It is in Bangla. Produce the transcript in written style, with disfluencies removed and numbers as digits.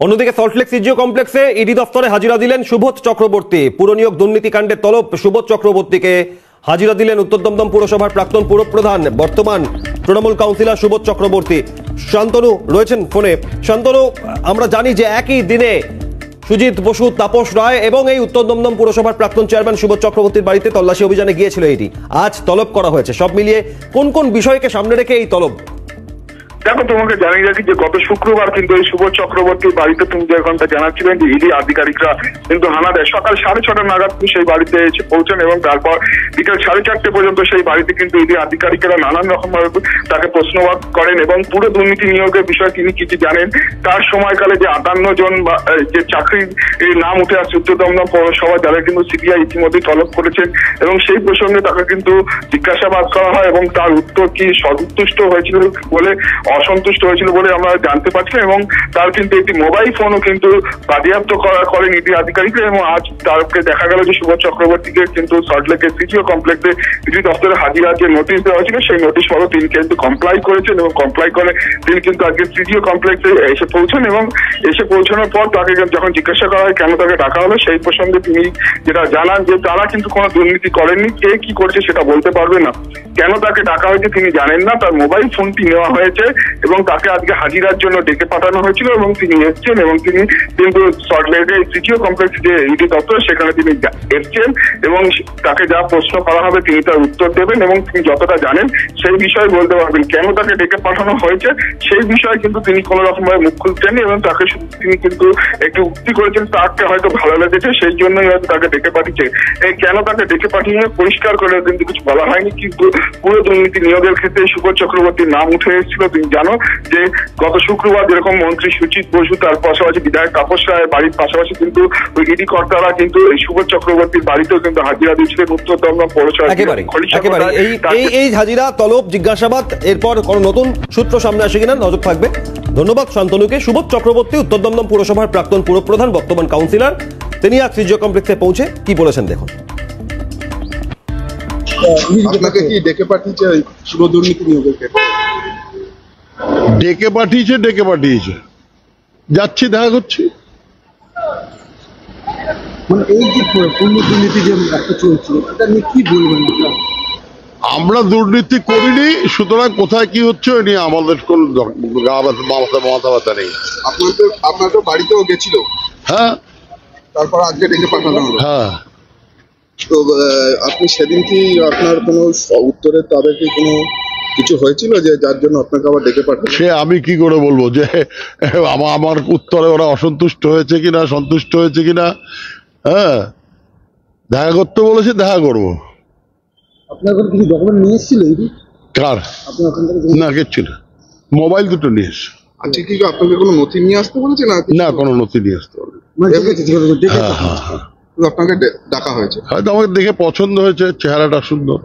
অন্যদিকে সল্টলেক সিজিও কমপ্লেক্সে ইডি দফতরে হাজিরা দিলেন সুবোধ চক্রবর্তী। পুরনিয়োগ দুর্নীতিকাণ্ডের তলব সুবোধ চক্রবর্তীকে হাজিরা দিলেন উত্তর দমদম পুরসভার প্রাক্তন পুরপ্রধান বর্তমান তৃণমূল কাউন্সিলর সুবোধ চক্রবর্তী। শান্তনু রয়েছেন ফোনে। শান্তনু, আমরা জানি যে একই দিনে সুজিত বসু, তাপস রায় এবং এই উত্তর দমদম পুরসভার প্রাক্তন চেয়ারম্যান সুবোধ চক্রবর্তীর বাড়িতে তল্লাশি অভিযানে গিয়েছিল ইডি। আজ তলব করা হয়েছে। সব মিলিয়ে কোন কোন বিষয়কে সামনে রেখে এই তলব? দেখো, তোমাকে জানিয়ে রাখি যে গত শুক্রবার কিন্তু এই সুবোধ চক্রবর্তীর বাড়িতে তুমি যে ঘন্টা জানাচ্ছিলেন যে ইডি আধিকারিকরা কিন্তু হানা দেয়। সকাল 6:30 নাগাদ সেই বাড়িতে এসে পৌঁছান এবং তারপর বিকেল 4:30 পর্যন্ত সেই বাড়িতে কিন্তু ইডি আধিকারিকরা নানান রকম ভাবে তাকে প্রশ্নবাদ করেন এবং পুরো দুর্নীতি নিয়োগের বিষয়ে তিনি কিছু জানেন। তার সময়কালে যে 58 জন যে চাকরির নাম উঠে আসছে উত্তর দমদম পৌরসভা, যারা কিন্তু সিবিআই ইতিমধ্যে তলব করেছেন এবং সেই প্রসঙ্গে তাকে কিন্তু জিজ্ঞাসাবাদ করা হয় এবং তার উত্তর কি সন্তুষ্ট হয়েছিল বলে অসন্তুষ্ট হয়েছিল বলে আমরা জানতে পারছি এবং তার কিন্তু একটি মোবাইল ফোনও কিন্তু বাজেয়াপ্ত করেন ইডি আধিকারিকরা। এবং আজ তারকে দেখা গেল যে সুবোধ চক্রবর্তীকে কিন্তু সল্টলেকের সিজিও কমপ্লেক্সে ইডি দপ্তরে হাজিরার যে নোটিশ দেওয়া হয়েছিল সেই নোটিশ মতো তিনি কিন্তু কমপ্লাই করেছেন এবং কমপ্লাই করে তিনি কিন্তু আজকে সিজিও কমপ্লেক্সে এসে পৌঁছান এবং এসে পৌঁছানোর পর তাকে যখন জিজ্ঞাসা করা হয় কেন তাকে ডাকা হলো, সেই প্রসঙ্গে তিনি যেটা জানান যে তারা কিন্তু কোনো দুর্নীতি করেননি, কে কি করেছে সেটা বলতে পারবে না। কেন তাকে ডাকা হয়েছে তিনি জানেন না। তার মোবাইল ফোনটি নেওয়া হয়েছে এবং তাকে আজকে হাজিরার জন্য ডেকে পাঠানো হয়েছিল এবং তিনি এসছেন এবং তিনি কিন্তু সল্টলেকের সিজিও কমপ্লেক্স যে ইডি দপ্তর সেখানে তিনি এসছেন এবং তাকে যা প্রশ্ন করা হবে তিনি তার উত্তর দেবেন এবং তিনি যতটা জানেন সেই বিষয়ে বলতে পারবেন। কেন তাকে ডেকে পাঠানো হয়েছে সেই বিষয়ে কিন্তু তিনি কোনো রকম ভাবে মুখ খুলতেননি এবং তাকে তিনি কিন্তু একটু উক্তি করেছেন তাকে হয়তো ভালো লেগেছে সেই জন্যই হয়তো তাকে ডেকে পাঠিয়েছে। কেন তাকে ডেকে পাঠিয়ে পরিষ্কার করে কিন্তু কিছু বলা হয়নি। কিন্তু পুরো দুর্নীতি নিয়োগের ক্ষেত্রে সুবোধ চক্রবর্তীর নাম উঠে এসেছিল। তুমি জানো যে গত শুক্রবার যেরকম মন্ত্রী সুজিত বসু তার পাশাপাশি বিধায়ক তাপস রায়ের বাড়ির পাশাপাশি কিন্তু ইডি কর্তারা কিন্তু এই সুবোধ চক্রবর্তীর বাড়িতেও কিন্তু হাজিরা দিয়েছিলেন উত্তর দমদম পৌরসভা। এই হাজিরা, তলব, জিজ্ঞাসাবাদ এরপর কোনো নতুন সূত্র সামনে আসে কিনা নজর থাকবে। ধন্যবাদ শান্তনুকে। সুবোধ চক্রবর্তী উত্তর দমদম পুরসভার প্রাক্তন পুরপ্রধান বর্তমান কাউন্সিলর, তিনি আজ সিজিও কমপ্লেক্সে পৌঁছে কি বলেছেন দেখুন। আপনাকে কি ডেকে পাঠিয়েছে পুরো দুর্নীতি নিয়োগের ক্ষেত্রে? ডেকে পাঠিয়েছে যাচ্ছি, দেখা করছি। মানে এই যে পূর্ণ দুর্নীতি যে একটা চলছিল এটা নিয়ে কি বলবেন? আমরা দুর্নীতি করিনি, সুতরাং কোথায় কি হচ্ছে ওই নিয়ে আমাদের কোন মাথা ব্যথা নেই। আপনার তো বাড়িতেও গেছিল। হ্যাঁ, তারপর আজকে ডেকে পাঠানো হলো। হ্যাঁ। তো আপনি সেদিন কি আপনার কোনো উত্তরে তাদেরকে কোনো কিছু হয়েছিল যে যার জন্য আপনাকে আবার ডেকে পাঠানো? সে আমি কি করে বলবো যে আমার উত্তরে ওরা অসন্তুষ্ট হয়েছে কিনা, সন্তুষ্ট হয়েছে কিনা। হ্যাঁ, দেখা করতে বলেছে, দেখা করবো। আপনার কোনো কিছু ডকুমেন্ট নিয়ে এসেছিল? কার? না, কিচ্ছু না, মোবাইল দুটো নিয়ে এসছে। আচ্ছা, কি আপনাকে কোনো নথি নিয়ে আসতে বলেছে? না, কোনো নথি নিয়ে আসতে বলেছে। আপনাকে ডাকা হয়েছে? হয়তো আমাকে দেখে পছন্দ হয়েছে, চেহারাটা সুন্দর।